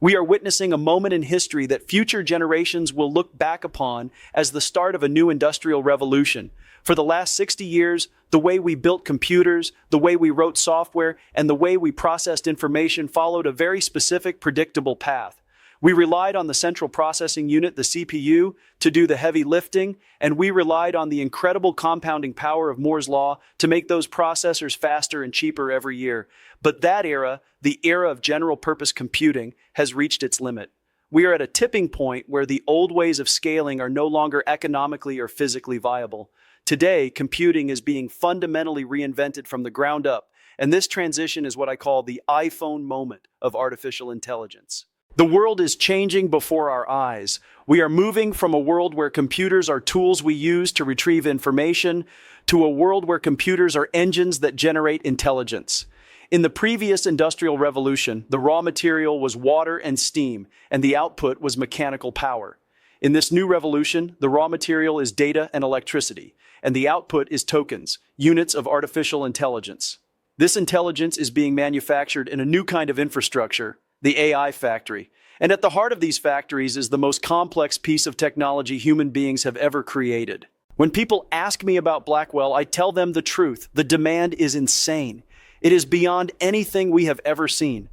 We are witnessing a moment in history that future generations will look back upon as the start of a new industrial revolution. For the last 60 years, the way we built computers, the way we wrote software, and the way we processed information followed a very specific, predictable path. We relied on the central processing unit, the CPU, to do the heavy lifting, and we relied on the incredible compounding power of Moore's Law to make those processors faster and cheaper every year. But that era, the era of general-purpose computing, has reached its limit. We are at a tipping point where the old ways of scaling are no longer economically or physically viable. Today, computing is being fundamentally reinvented from the ground up, and this transition is what I call the iPhone moment of artificial intelligence. The world is changing before our eyes. We are moving from a world where computers are tools we use to retrieve information to a world where computers are engines that generate intelligence. In the previous industrial revolution, the raw material was water and steam, and the output was mechanical power. In this new revolution, the raw material is data and electricity, and the output is tokens, units of artificial intelligence. This intelligence is being manufactured in a new kind of infrastructure, the AI factory. And at the heart of these factories is the most complex piece of technology human beings have ever created. When people ask me about Blackwell, I tell them the truth. The demand is insane. It is beyond anything we have ever seen.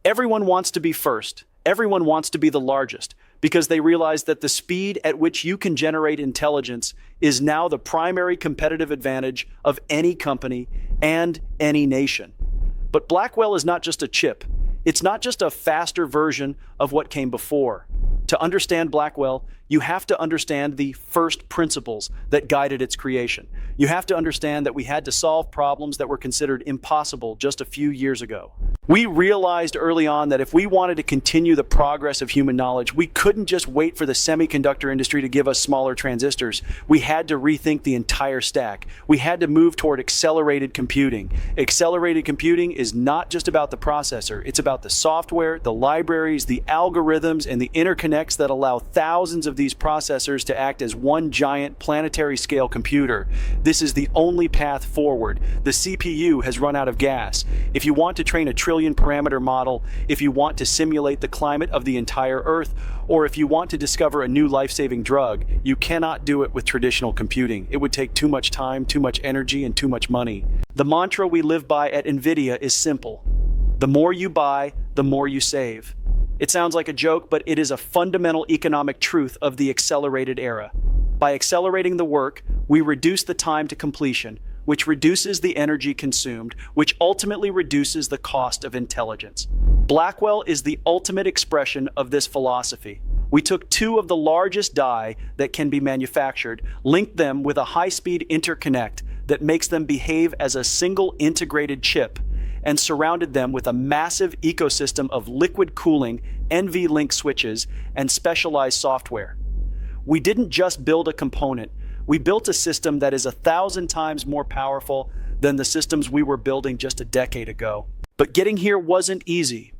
Everyone wants to be first. Everyone wants to be the largest, because they realize that the speed at which you can generate intelligence is now the primary competitive advantage of any company and any nation. But Blackwell is not just a chip. It's not just a faster version of what came before. To understand Blackwell, you have to understand the first principles that guided its creation. You have to understand that we had to solve problems that were considered impossible just a few years ago. We realized early on that if we wanted to continue the progress of human knowledge, we couldn't just wait for the semiconductor industry to give us smaller transistors. We had to rethink the entire stack. We had to move toward accelerated computing. Accelerated computing is not just about the processor. It's about the software, the libraries, the algorithms, and the interconnects that allow thousands of these processors to act as one giant planetary scale computer. This is the only path forward. The CPU has run out of gas. If you want to train a trillion parameter model, if you want to simulate the climate of the entire Earth, or if you want to discover a new life-saving drug, you cannot do it with traditional computing. It would take too much time, too much energy, and too much money. The mantra we live by at NVIDIA is simple. The more you buy, the more you save. It sounds like a joke, but it is a fundamental economic truth of the accelerated era. By accelerating the work, we reduce the time to completion, which reduces the energy consumed, which ultimately reduces the cost of intelligence. Blackwell is the ultimate expression of this philosophy. We took two of the largest die that can be manufactured, linked them with a high-speed interconnect that makes them behave as a single integrated chip, and surrounded them with a massive ecosystem of liquid cooling, NV-link switches, and specialized software. We didn't just build a component. We built a system that is 1,000 times more powerful than the systems we were building just a decade ago. But getting here wasn't easy.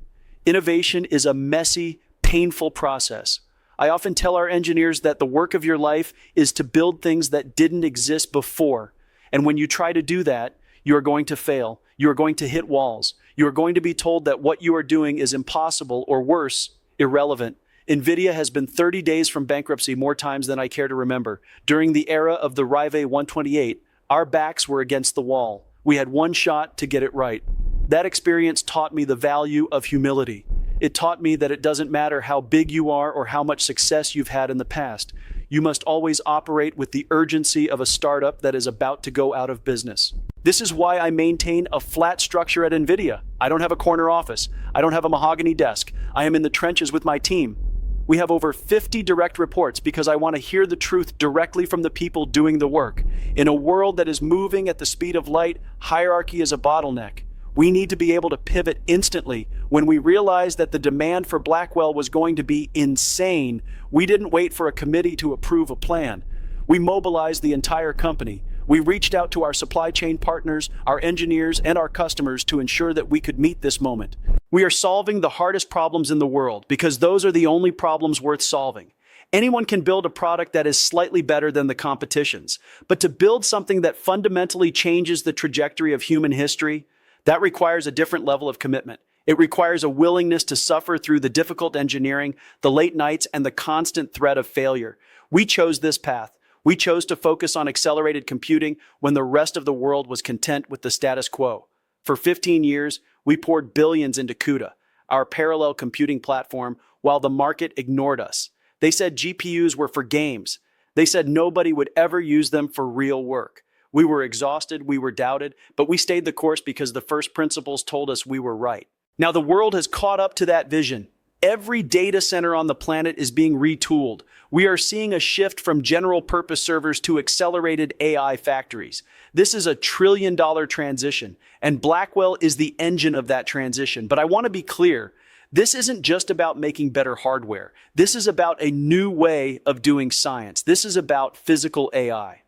Innovation is a messy, painful process. I often tell our engineers that the work of your life is to build things that didn't exist before. And when you try to do that, you are going to fail. You are going to hit walls. You are going to be told that what you are doing is impossible or worse, irrelevant. NVIDIA has been 30 days from bankruptcy more times than I care to remember. During the era of the Rive 128, our backs were against the wall. We had one shot to get it right. That experience taught me the value of humility. It taught me that it doesn't matter how big you are or how much success you've had in the past. You must always operate with the urgency of a startup that is about to go out of business. This is why I maintain a flat structure at NVIDIA. I don't have a corner office. I don't have a mahogany desk. I am in the trenches with my team. We have over 50 direct reports because I want to hear the truth directly from the people doing the work. In a world that is moving at the speed of light, hierarchy is a bottleneck. We need to be able to pivot instantly. When we realized that the demand for Blackwell was going to be insane, we didn't wait for a committee to approve a plan. We mobilized the entire company. We reached out to our supply chain partners, our engineers, and our customers to ensure that we could meet this moment. We are solving the hardest problems in the world because those are the only problems worth solving. Anyone can build a product that is slightly better than the competition's, but to build something that fundamentally changes the trajectory of human history, that requires a different level of commitment. It requires a willingness to suffer through the difficult engineering, the late nights, and the constant threat of failure. We chose this path. We chose to focus on accelerated computing when the rest of the world was content with the status quo. For 15 years, we poured billions into CUDA, our parallel computing platform, while the market ignored us. They said GPUs were for games. They said nobody would ever use them for real work. We were exhausted, we were doubted, but we stayed the course because the first principles told us we were right. Now the world has caught up to that vision. Every data center on the planet is being retooled. We are seeing a shift from general purpose servers to accelerated AI factories. This is a trillion-dollar transition, and Blackwell is the engine of that transition. But I want to be clear, this isn't just about making better hardware. This is about a new way of doing science. This is about physical AI.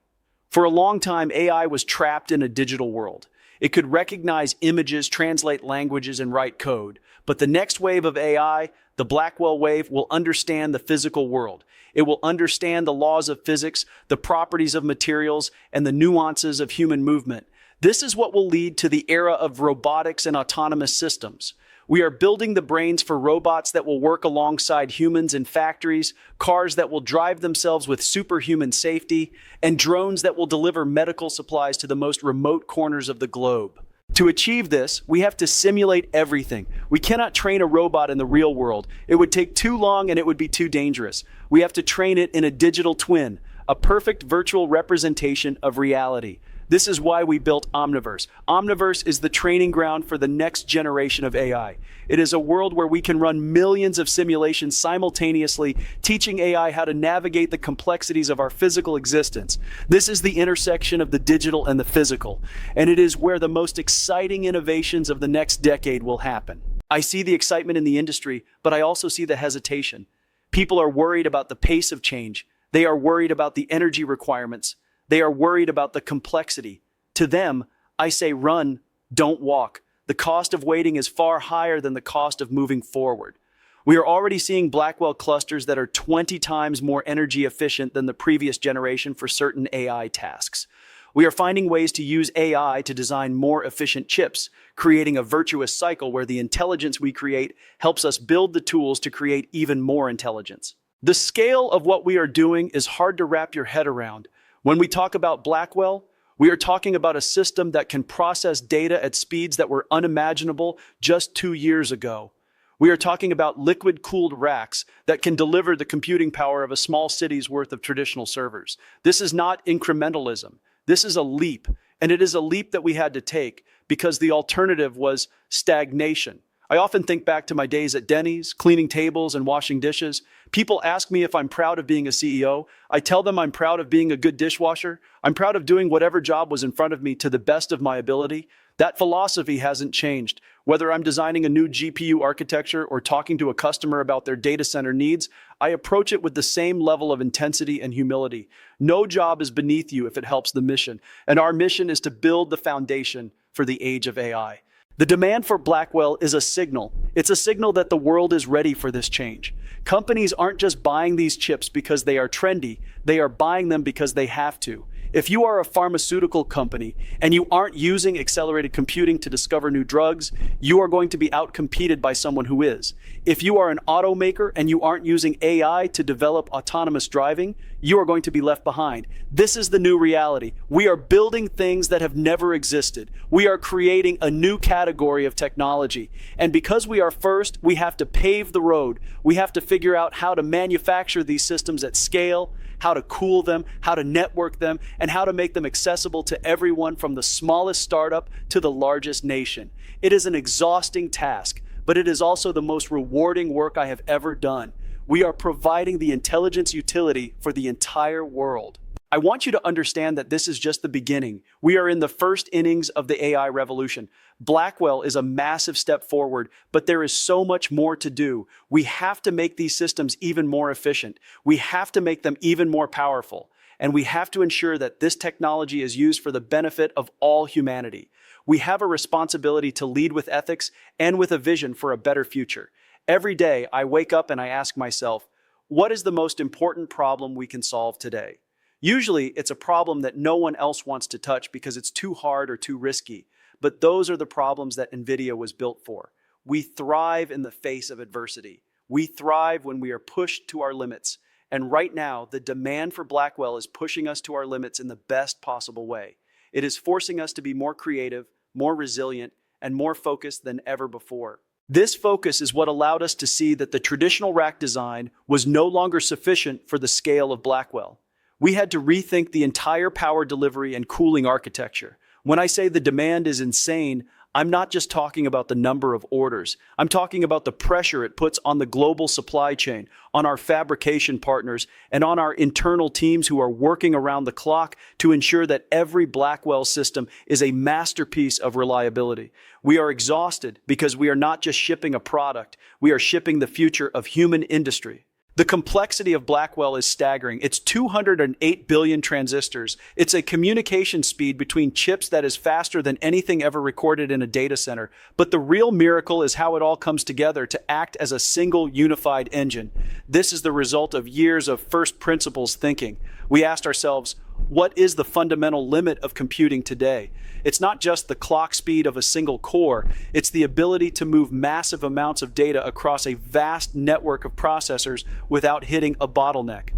For a long time, AI was trapped in a digital world. It could recognize images, translate languages, and write code. But the next wave of AI, the Blackwell wave, will understand the physical world. It will understand the laws of physics, the properties of materials, and the nuances of human movement. This is what will lead to the era of robotics and autonomous systems. We are building the brains for robots that will work alongside humans in factories, cars that will drive themselves with superhuman safety, and drones that will deliver medical supplies to the most remote corners of the globe. To achieve this, we have to simulate everything. We cannot train a robot in the real world. It would take too long and it would be too dangerous. We have to train it in a digital twin, a perfect virtual representation of reality. This is why we built Omniverse. Omniverse is the training ground for the next generation of AI. It is a world where we can run millions of simulations simultaneously, teaching AI how to navigate the complexities of our physical existence. This is the intersection of the digital and the physical, and it is where the most exciting innovations of the next decade will happen. I see the excitement in the industry, but I also see the hesitation. People are worried about the pace of change. They are worried about the energy requirements. They are worried about the complexity. To them, I say run, don't walk. The cost of waiting is far higher than the cost of moving forward. We are already seeing Blackwell clusters that are 20 times more energy efficient than the previous generation for certain AI tasks. We are finding ways to use AI to design more efficient chips, creating a virtuous cycle where the intelligence we create helps us build the tools to create even more intelligence. The scale of what we are doing is hard to wrap your head around. When we talk about Blackwell, we are talking about a system that can process data at speeds that were unimaginable just 2 years ago. We are talking about liquid-cooled racks that can deliver the computing power of a small city's worth of traditional servers. This is not incrementalism. This is a leap, and it is a leap that we had to take because the alternative was stagnation. I often think back to my days at Denny's, cleaning tables and washing dishes. People ask me if I'm proud of being a CEO. I tell them I'm proud of being a good dishwasher. I'm proud of doing whatever job was in front of me to the best of my ability. That philosophy hasn't changed. Whether I'm designing a new GPU architecture or talking to a customer about their data center needs, I approach it with the same level of intensity and humility. No job is beneath you if it helps the mission, and our mission is to build the foundation for the age of AI. The demand for Blackwell is a signal. It's a signal that the world is ready for this change. Companies aren't just buying these chips because they are trendy, they are buying them because they have to. If you are a pharmaceutical company and you aren't using accelerated computing to discover new drugs, you are going to be outcompeted by someone who is. If you are an automaker and you aren't using AI to develop autonomous driving, you are going to be left behind. This is the new reality. We are building things that have never existed. We are creating a new category of technology. And because we are first, we have to pave the road. We have to figure out how to manufacture these systems at scale, how to cool them, how to network them, and how to make them accessible to everyone from the smallest startup to the largest nation. It is an exhausting task, but it is also the most rewarding work I have ever done. We are providing the intelligence utility for the entire world. I want you to understand that this is just the beginning. We are in the first innings of the AI revolution. Blackwell is a massive step forward, but there is so much more to do. We have to make these systems even more efficient. We have to make them even more powerful. And we have to ensure that this technology is used for the benefit of all humanity. We have a responsibility to lead with ethics and with a vision for a better future. Every day, I wake up and I ask myself, what is the most important problem we can solve today? Usually, it's a problem that no one else wants to touch because it's too hard or too risky. But those are the problems that NVIDIA was built for. We thrive in the face of adversity. We thrive when we are pushed to our limits. And right now, the demand for Blackwell is pushing us to our limits in the best possible way. It is forcing us to be more creative, more resilient, and more focused than ever before. This focus is what allowed us to see that the traditional rack design was no longer sufficient for the scale of Blackwell. We had to rethink the entire power delivery and cooling architecture. When I say the demand is insane, I'm not just talking about the number of orders. I'm talking about the pressure it puts on the global supply chain, on our fabrication partners, and on our internal teams who are working around the clock to ensure that every Blackwell system is a masterpiece of reliability. We are exhausted because we are not just shipping a product, we are shipping the future of human industry. The complexity of Blackwell is staggering. It's 208 billion transistors. It's a communication speed between chips that is faster than anything ever recorded in a data center. But the real miracle is how it all comes together to act as a single unified engine. This is the result of years of first principles thinking. We asked ourselves, what is the fundamental limit of computing today? It's not just the clock speed of a single core, it's the ability to move massive amounts of data across a vast network of processors without hitting a bottleneck.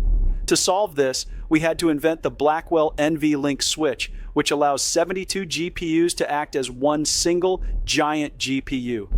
To solve this, we had to invent the Blackwell NVLink switch, which allows 72 GPUs to act as one single giant GPU.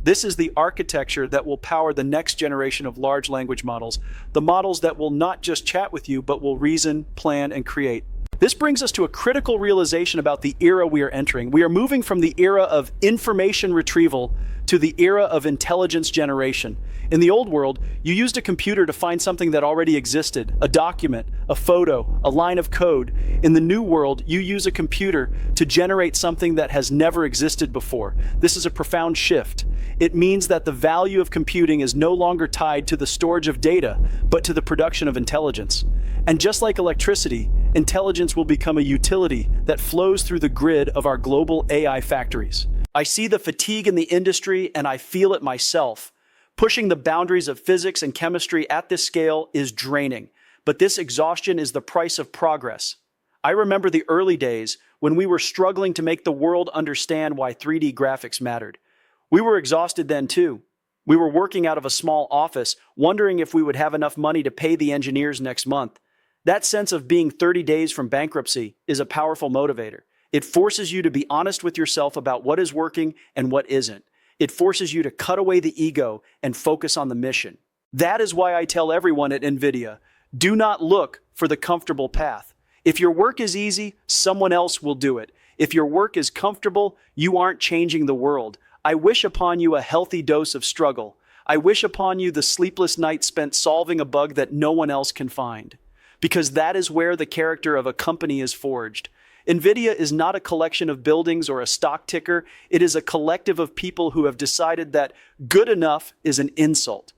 This is the architecture that will power the next generation of large language models, the models that will not just chat with you, but will reason, plan, and create. This brings us to a critical realization about the era we are entering. We are moving from the era of information retrieval to the era of intelligence generation. In the old world, you used a computer to find something that already existed, a document, a photo, a line of code. In the new world, you use a computer to generate something that has never existed before. This is a profound shift. It means that the value of computing is no longer tied to the storage of data, but to the production of intelligence. And just like electricity, intelligence will become a utility that flows through the grid of our global AI factories. I see the fatigue in the industry and I feel it myself. Pushing the boundaries of physics and chemistry at this scale is draining, but this exhaustion is the price of progress. I remember the early days when we were struggling to make the world understand why 3D graphics mattered. We were exhausted then too. We were working out of a small office, wondering if we would have enough money to pay the engineers next month. That sense of being 30 days from bankruptcy is a powerful motivator. It forces you to be honest with yourself about what is working and what isn't. It forces you to cut away the ego and focus on the mission. That is why I tell everyone at NVIDIA, do not look for the comfortable path. If your work is easy, someone else will do it. If your work is comfortable, you aren't changing the world. I wish upon you a healthy dose of struggle. I wish upon you the sleepless nights spent solving a bug that no one else can find. Because that is where the character of a company is forged. NVIDIA is not a collection of buildings or a stock ticker. It is a collective of people who have decided that good enough is an insult.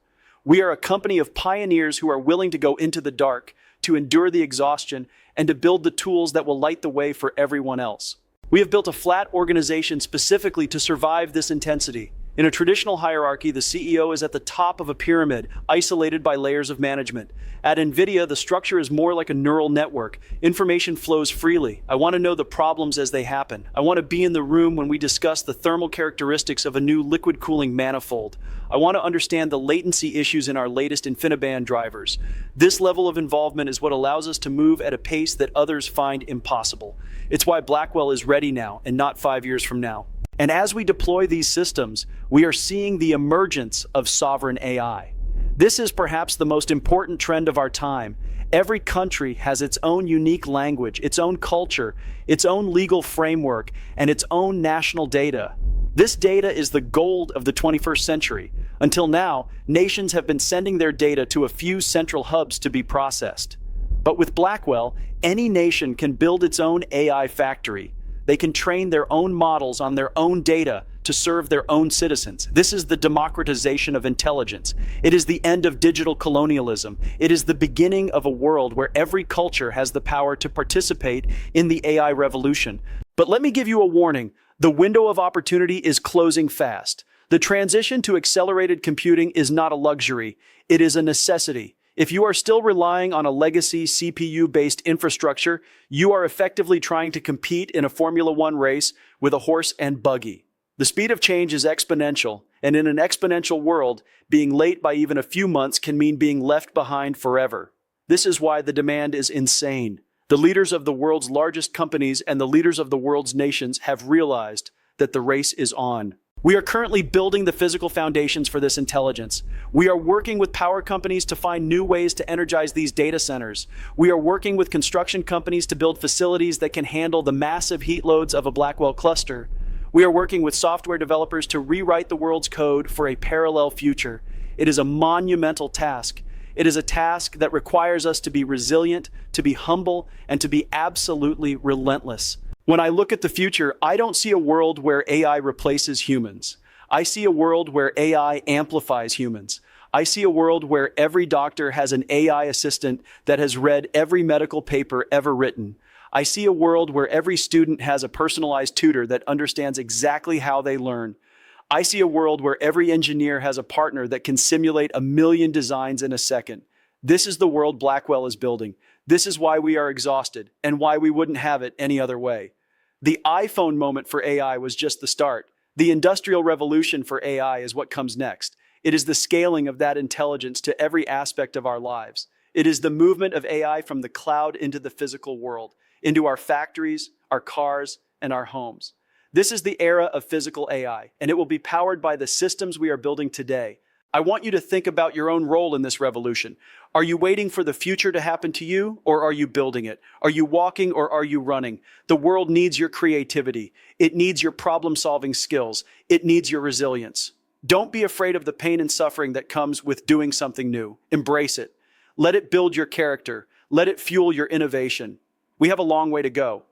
We are a company of pioneers who are willing to go into the dark, to endure the exhaustion, and to build the tools that will light the way for everyone else. We have built a flat organization specifically to survive this intensity. In a traditional hierarchy, the CEO is at the top of a pyramid, isolated by layers of management. At NVIDIA, the structure is more like a neural network. Information flows freely. I want to know the problems as they happen. I want to be in the room when we discuss the thermal characteristics of a new liquid cooling manifold. I want to understand the latency issues in our latest InfiniBand drivers. This level of involvement is what allows us to move at a pace that others find impossible. It's why Blackwell is ready now and not 5 years from now. And as we deploy these systems, we are seeing the emergence of sovereign AI. This is perhaps the most important trend of our time. Every country has its own unique language, its own culture, its own legal framework, and its own national data. This data is the gold of the 21st century. Until now, nations have been sending their data to a few central hubs to be processed. But with Blackwell, any nation can build its own AI factory. They can train their own models on their own data to serve their own citizens. This is the democratization of intelligence. It is the end of digital colonialism. It is the beginning of a world where every culture has the power to participate in the AI revolution. But let me give you a warning. The window of opportunity is closing fast. The transition to accelerated computing is not a luxury. It is a necessity. If you are still relying on a legacy CPU-based infrastructure, you are effectively trying to compete in a Formula One race with a horse and buggy. The speed of change is exponential, And in an exponential world, being late by even a few months can mean being left behind forever. This is why the demand is insane. The leaders of the world's largest companies and the leaders of the world's nations have realized that the race is on. We are currently building the physical foundations for this intelligence. We are working with power companies to find new ways to energize these data centers. We are working with construction companies to build facilities that can handle the massive heat loads of a Blackwell cluster. We are working with software developers to rewrite the world's code for a parallel future. It is a monumental task. It is a task that requires us to be resilient, to be humble, and to be absolutely relentless. When I look at the future, I don't see a world where AI replaces humans. I see a world where AI amplifies humans. I see a world where every doctor has an AI assistant that has read every medical paper ever written. I see a world where every student has a personalized tutor that understands exactly how they learn. I see a world where every engineer has a partner that can simulate 1,000,000 designs in a second. This is the world Blackwell is building. This is why we are exhausted and why we wouldn't have it any other way. The iPhone moment for AI was just the start. The industrial revolution for AI is what comes next. It is the scaling of that intelligence to every aspect of our lives. It is the movement of AI from the cloud into the physical world, into our factories, our cars, and our homes. This is the era of physical AI, and it will be powered by the systems we are building today. I want you to think about your own role in this revolution. Are you waiting for the future to happen to you, or are you building it? Are you walking, or are you running? The world needs your creativity. It needs your problem-solving skills. It needs your resilience. Don't be afraid of the pain and suffering that comes with doing something new. Embrace it. Let it build your character. Let it fuel your innovation. We have a long way to go.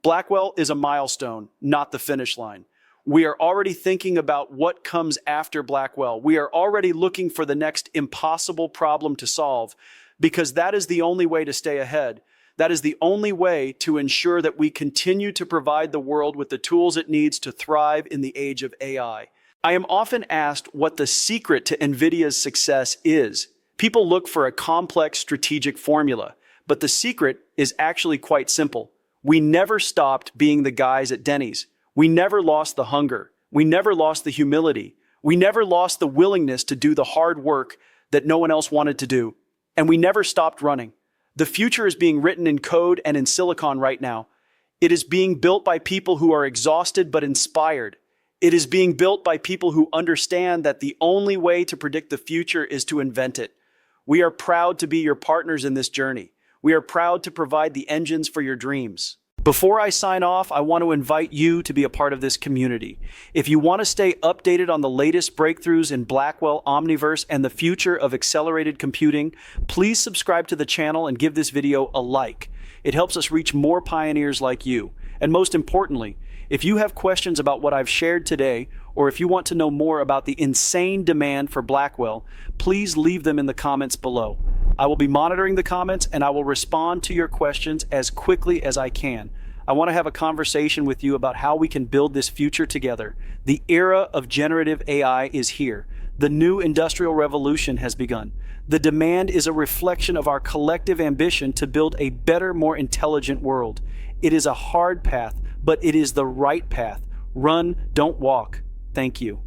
Blackwell is a milestone, not the finish line. We are already thinking about what comes after Blackwell. We are already looking for the next impossible problem to solve, because that is the only way to stay ahead. That is the only way to ensure that we continue to provide the world with the tools it needs to thrive in the age of AI. I am often asked what the secret to NVIDIA's success is. People look for a complex strategic formula, but the secret is actually quite simple. We never stopped being the guys at Denny's. We never lost the hunger. We never lost the humility. We never lost the willingness to do the hard work that no one else wanted to do. And we never stopped running. The future is being written in code and in silicon right now. It is being built by people who are exhausted but inspired. It is being built by people who understand that the only way to predict the future is to invent it. We are proud to be your partners in this journey. We are proud to provide the engines for your dreams. Before I sign off, I want to invite you to be a part of this community. If you want to stay updated on the latest breakthroughs in Blackwell, Omniverse, and the future of accelerated computing, please subscribe to the channel and give this video a like. It helps us reach more pioneers like you. And most importantly, if you have questions about what I've shared today, or if you want to know more about the insane demand for Blackwell, please leave them in the comments below. I will be monitoring the comments and I will respond to your questions as quickly as I can. I want to have a conversation with you about how we can build this future together. The era of generative AI is here. The new industrial revolution has begun. The demand is a reflection of our collective ambition to build a better, more intelligent world. It is a hard path, but it is the right path. Run, don't walk. Thank you.